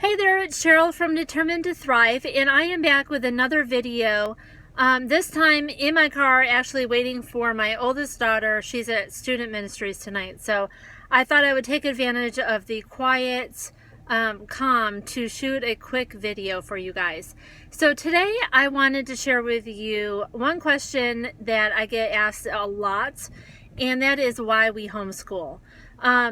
Hey there, it's Cheryl from Determined to Thrive, and I am back with another video. This time in my car, actually waiting for my oldest daughter. She's at student ministries tonight, so I thought I would take advantage of the quiet, calm to shoot a quick video for you guys. So today I wanted to share with you one question that I get asked a lot, and that is why we homeschool.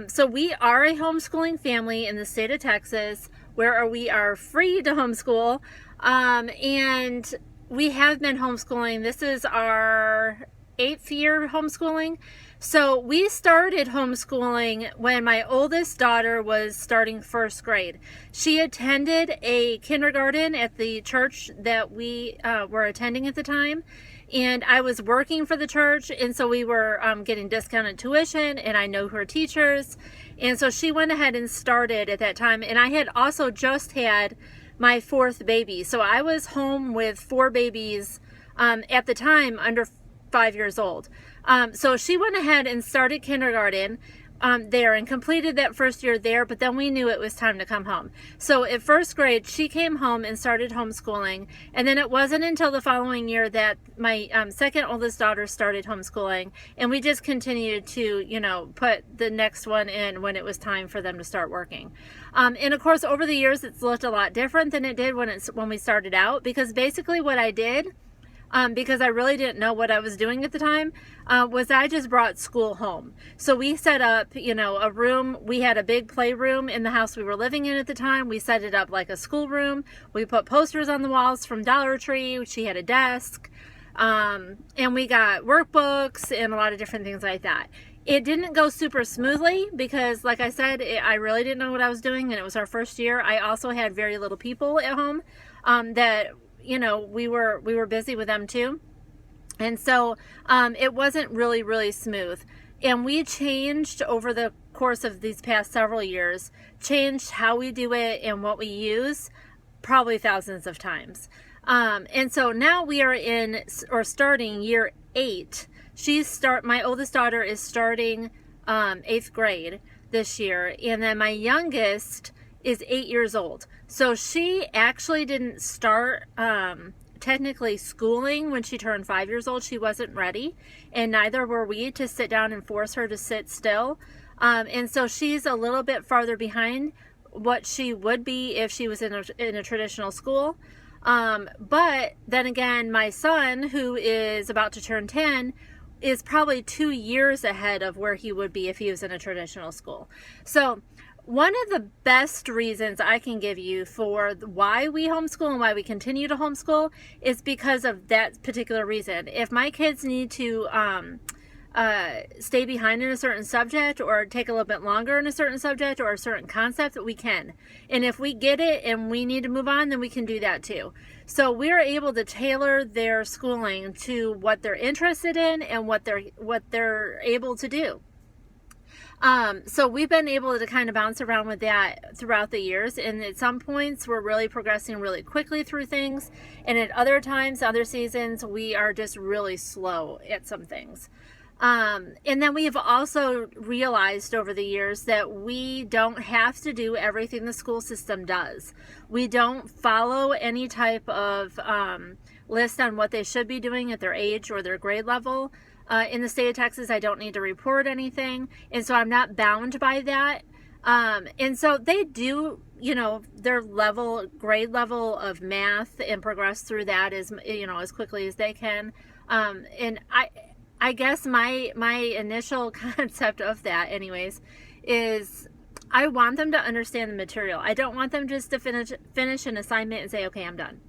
So we are a homeschooling family in the state of Texas, where we are free to homeschool, and we have been homeschooling. This is our 8th year homeschooling. So we started homeschooling when my oldest daughter was starting 1st grade. She attended a kindergarten at the church that we were attending at the time, and I was working for the church, and so we were getting discounted tuition, and I know her teachers, and so she went ahead and started at that time. And I had also just had my 4th baby, so I was home with 4 babies at the time under 5 years old. So she went ahead and started kindergarten there and completed that 1st year there, but then we knew it was time to come home. So at 1st grade, she came home and started homeschooling, and then it wasn't until the following year that my 2nd oldest daughter started homeschooling, and we just continued to, you know, put the next one in when it was time for them to start working. And of course, over the years, it's looked a lot different than it did when we started out, because basically what I did, because I really didn't know what I was doing at the time, was I just brought school home. So we set up, you know, a room. We had a big playroom in the house we were living in at the time. We set it up like a school room. We put posters on the walls from Dollar Tree. She had a desk. And we got workbooks and a lot of different things like that. It didn't go super smoothly because, like I said, I really didn't know what I was doing, and it was our 1st year. I also had very little people at home that, you know, we were busy with them too. And so it wasn't really smooth. And we changed over the course of these past several years, changed how we do it and what we use probably thousands of times. And so now we are in or starting year 8. My oldest daughter is starting 8th grade this year. And then my youngest is 8 years old. So she actually didn't start technically schooling when she turned 5 years old. She wasn't ready, and neither were we to sit down and force her to sit still. And so she's a little bit farther behind what she would be if she was in a traditional school. But then again, my son, who is about to turn 10, is probably 2 years ahead of where he would be if he was in a traditional school. So one of the best reasons I can give you for why we homeschool and why we continue to homeschool is because of that particular reason. If my kids need to stay behind in a certain subject or take a little bit longer in a certain subject or a certain concept, we can. And if we get it and we need to move on, then we can do that too. So we're able to tailor their schooling to what they're interested in and what they're able to do. So we've been able to kind of bounce around with that throughout the years, and at some points we're really progressing really quickly through things, and at other times, other seasons, we are just really slow at some things. And then we have also realized over the years that we don't have to do everything the school system does. We don't follow any type of list on what they should be doing at their age or their grade level. In the state of Texas, I don't need to report anything, and so I'm not bound by that. And so they do, you know, their grade level of math and progress through that as quickly as they can. And I guess my initial concept of that, anyways, is I want them to understand the material. I don't want them just to finish an assignment and say, okay, I'm done.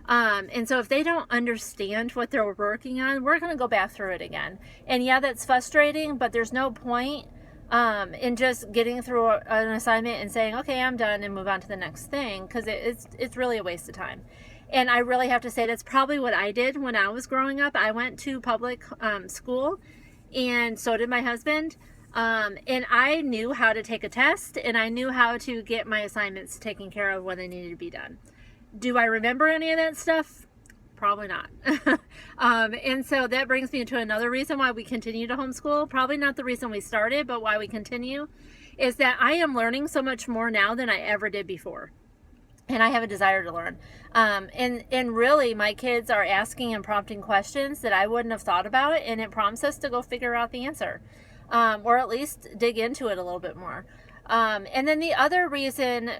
And so if they don't understand what they're working on, we're going to go back through it again. And yeah, that's frustrating, but there's no point in just getting through an assignment and saying, okay, I'm done, and move on to the next thing, because it's really a waste of time. And I really have to say that's probably what I did when I was growing up. I went to public school, and so did my husband. And I knew how to take a test, and I knew how to get my assignments taken care of when they needed to be done. Do I remember any of that stuff? Probably not. And so that brings me to another reason why we continue to homeschool. Probably not the reason we started, but why we continue, is that I am learning so much more now than I ever did before. and I have a desire to learn. And really, my kids are asking and prompting questions that I wouldn't have thought about, and it prompts us to go figure out the answer, or at least dig into it a little bit more. And then the other reason,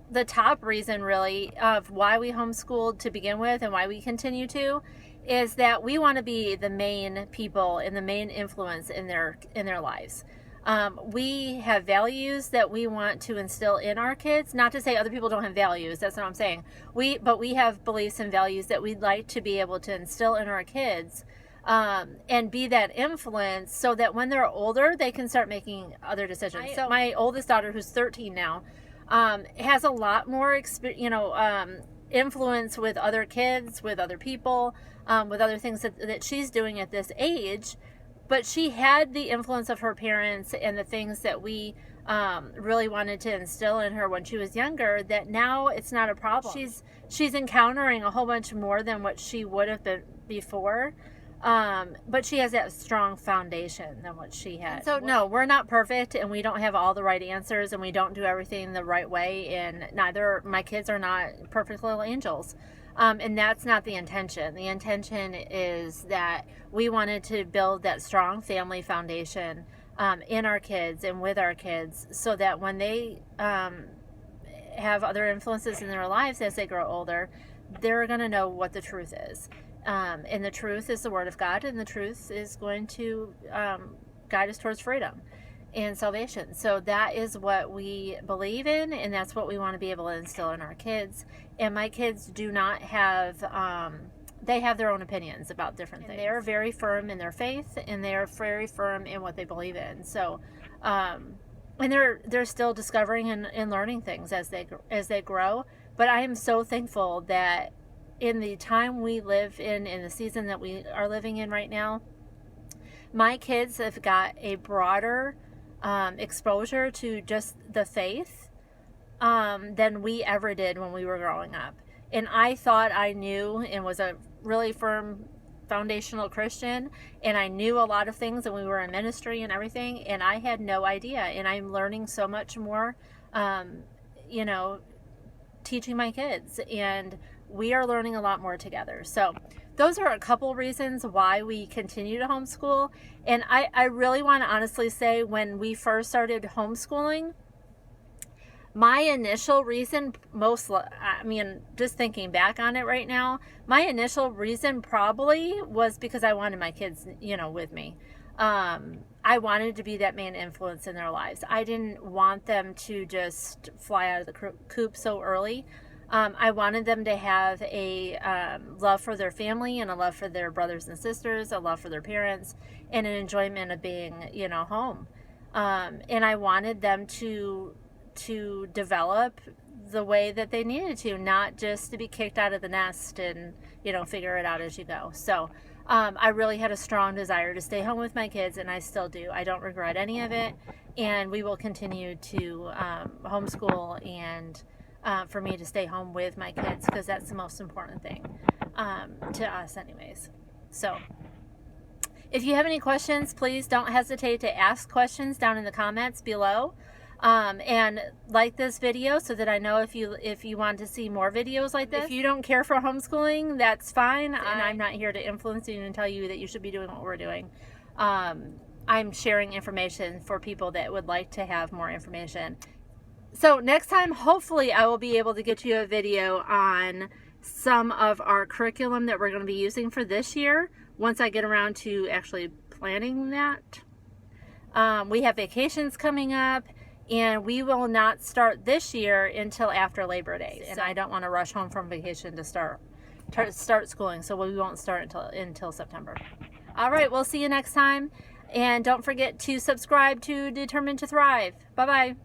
the top reason really of why we homeschooled to begin with and why we continue to, is that we want to be the main people and the main influence in their lives. We have values that we want to instill in our kids. Not to say other people don't have values. That's not what I'm saying. But we have beliefs and values that we'd like to be able to instill in our kids, and be that influence so that when they're older, they can start making other decisions. So my oldest daughter, who's 13 now, has a lot more influence with other kids, with other people, with other things that she's doing at this age. But she had the influence of her parents and the things that we really wanted to instill in her when she was younger, that now it's not a problem. She's encountering a whole bunch more than what she would have been before. But she has that strong foundation than what she had. And so no, we're not perfect, and we don't have all the right answers, and we don't do everything the right way, and neither my kids are not perfect little angels. And that's not the intention. The intention is that we wanted to build that strong family foundation in our kids and with our kids, so that when they have other influences in their lives as they grow older, they're going to know what the truth is. And the truth is the Word of God, and the truth is going to guide us towards freedom and salvation. So that is what we believe in, and that's what we want to be able to instill in our kids. And my kids do not have, they have their own opinions about different things. They are very firm in their faith, and they are very firm in what they believe in. So, and they're still discovering and learning things as they grow. But I am so thankful that in the time we live in the season that we are living in right now, my kids have got a broader exposure to just the faith than we ever did when we were growing up. And I thought I knew and was a really firm foundational Christian, and I knew a lot of things, and we were in ministry and everything, and I had no idea. And I'm learning so much more, teaching my kids, and we are learning a lot more together. So those are a couple reasons why we continue to homeschool. And I really want to honestly say, when we first started homeschooling, my initial reason, just thinking back on it right now, my initial reason probably was because I wanted my kids, with me. I wanted to be that main influence in their lives. I didn't want them to just fly out of the coop so early. I wanted them to have a love for their family, and a love for their brothers and sisters, a love for their parents, and an enjoyment of being, home. And I wanted them to develop the way that they needed to, not just to be kicked out of the nest and, figure it out as you go. So I really had a strong desire to stay home with my kids, and I still do. I don't regret any of it, and we will continue to homeschool, and for me to stay home with my kids, because that's the most important thing to us anyways. So if you have any questions, please don't hesitate to ask questions down in the comments below, and like this video so that I know if you want to see more videos like this. If you don't care for homeschooling, that's fine, and I'm not here to influence you and tell you that you should be doing what we're doing. I'm sharing information for people that would like to have more information. So next time, hopefully, I will be able to get you a video on some of our curriculum that we're going to be using for this year, once I get around to actually planning that. We have vacations coming up, and we will not start this year until after Labor Day. And I don't want to rush home from vacation to start schooling, so we won't start until September. All right, we'll see you next time. And don't forget to subscribe to Determined to Thrive. Bye-bye.